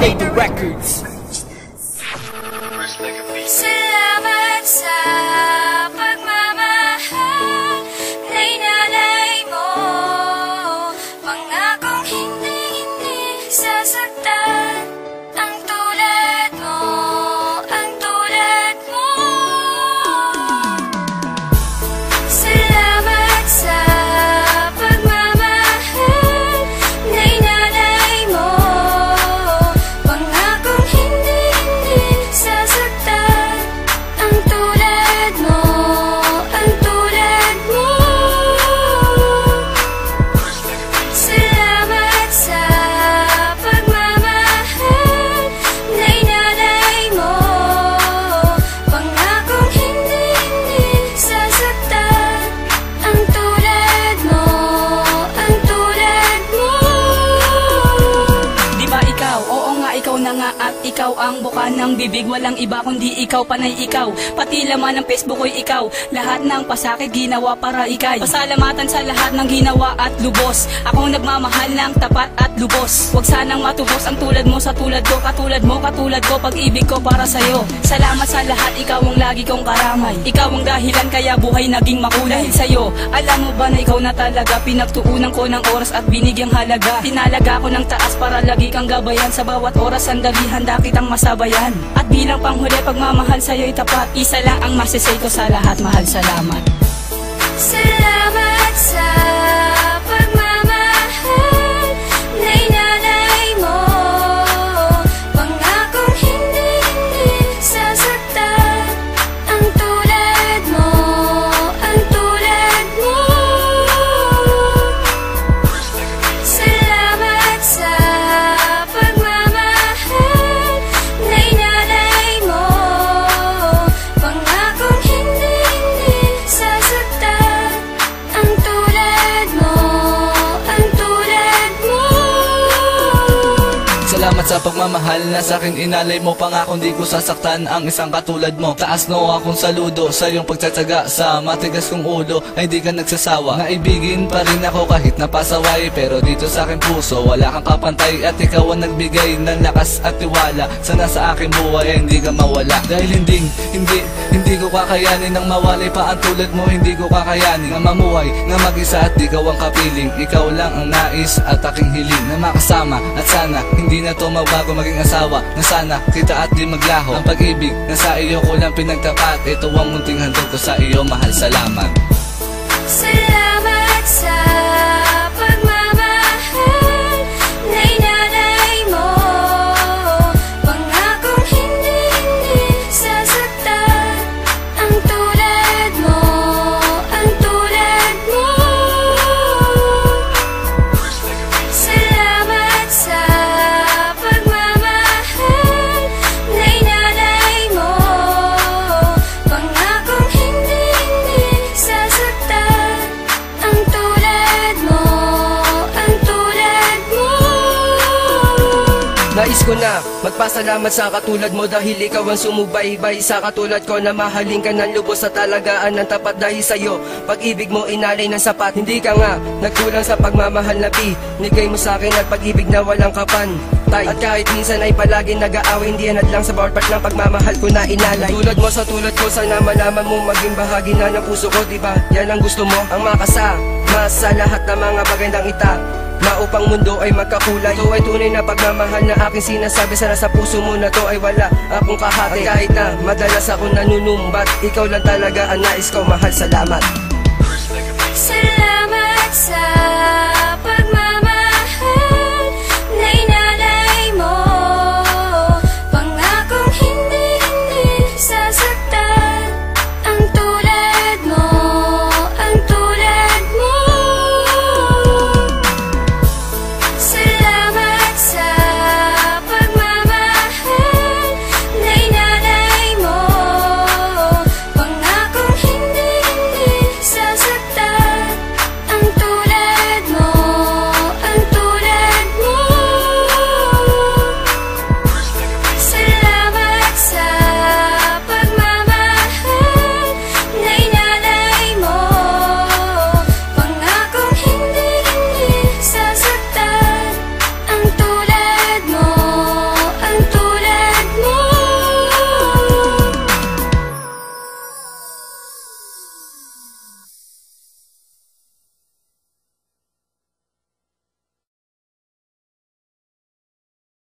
Label Records. Salamat sa pagmamahal na inalay mo. Pangakong hindi sasaktan ang tulad mo, ang tulad mo. Salamat sa pagmamahal na inalay mo. Pangakong hindi sasaktan ang tulad mo, ang tulad mo. Salamat sa pagmamahal na inalay mo. Pangakong hindi sasaktan ang tulad mo, ang tulad mo. Di ba ikaw? Oo nga, ikaw na nga at ikaw ang buka ng bibig. Walang iba kundi ikaw, panay ikaw. Pati laman ng Facebook ko'y ikaw. Lahat ng pasakit ginawa para ikay. Pasalamatan sa lahat ng ginawa at lubos. Ako nagmamahal ng tapat at lubos. Huwag sanang matubos ang tulad mo sa tulad ko. Katulad mo, katulad ko, pag-ibig ko para sa'yo. Salamat sa lahat, ikaw ang lagi kong karamay. Ikaw ang dahilan kaya buhay naging makulay. Dahil sa'yo, alam mo ba na ikaw na talaga pinagtuunan ko ng oras at binigyang halaga. Tinalaga ko ng taas para lagi kang gabayan. Sa bawat oras sandali handa kitang masabayan. At bilang panghuli pagmamahal sa'yo'y tapat. Isa lang ang masisay ko sa lahat, mahal, salamat. Salamat sa pagmamahal na inalay mo. Pangakong hindi sasaktan ang tulad mo, ang tulad mo. Salamat sa pagmamahal na inalay mo. Pangakong hindi sasaktan ang tulad mo, ang tulad mo. Salamat sa pagmamahal na sa'kin inalay mo. Pangakong di ko sasaktan ang isang katulad mo. Taas no akong saludo sa iyong pagtsatsaga. Sa matigas kong ulo ay di ka nagsasawa. Naibigin pa rin ako kahit napasaway. Pero dito sa aking puso wala kang kapantay. At ikaw ang nagbigay ng lakas at tiwala. Sana sa aking buhay ay hindi ka mawala. Dahil hindi ko kakayanin nang mawalay pa ang tulad mo. Hindi ko kakayanin na mamuhay na mag-isa at ikaw ang kapiling. Ikaw lang ang nais at aking hiling na makasama. At sana hindi na to magbago maging asawa. Na sana kita at di maglaho. Ang pag-ibig na sa iyo ko lang pinagtapat. Ito ang munting handog ko sa iyo, mahal, salamat. Salamat sa pagmamahal na inalay mo. Pangakong hindi sasaktan ang tulad mo, ang tulad mo. Salamat sa pagmamahal na inalay mo. Pangakong hindi sasaktan ang tulad mo, ang tulad mo. Nais ko na magpasalamat sa katulad mo dahil ikaw ang sumubaybay sa katulad ko na mahalin ka ng lubos at talagaan ng tapat. Dahil sa'yo, pag-ibig mo inalay ng sapat. Hindi ka nga nagkulang sa pagmamahal na binigay mo sa akin at pag-ibig na walang kapantay. At kahit minsan ay palagi nag-aaway, hindi yan at lang sa bawat part ng pagmamahal ko na inalay. Tulad mo sa tulad ko, sana malaman mo maging bahagi na ng puso ko, diba? Yan ang gusto mo, ang makasama sa lahat ng mga bagay ng ita na upang mundo ay magkakulay. Ito ay tunay na pagmamahal na aking sinasabi. Sana sa puso mo na to ay wala akong kahati. At kahit na madalas akong nanunumbat, ikaw lang talaga ang nais ko, mahal, salamat. Salamat sa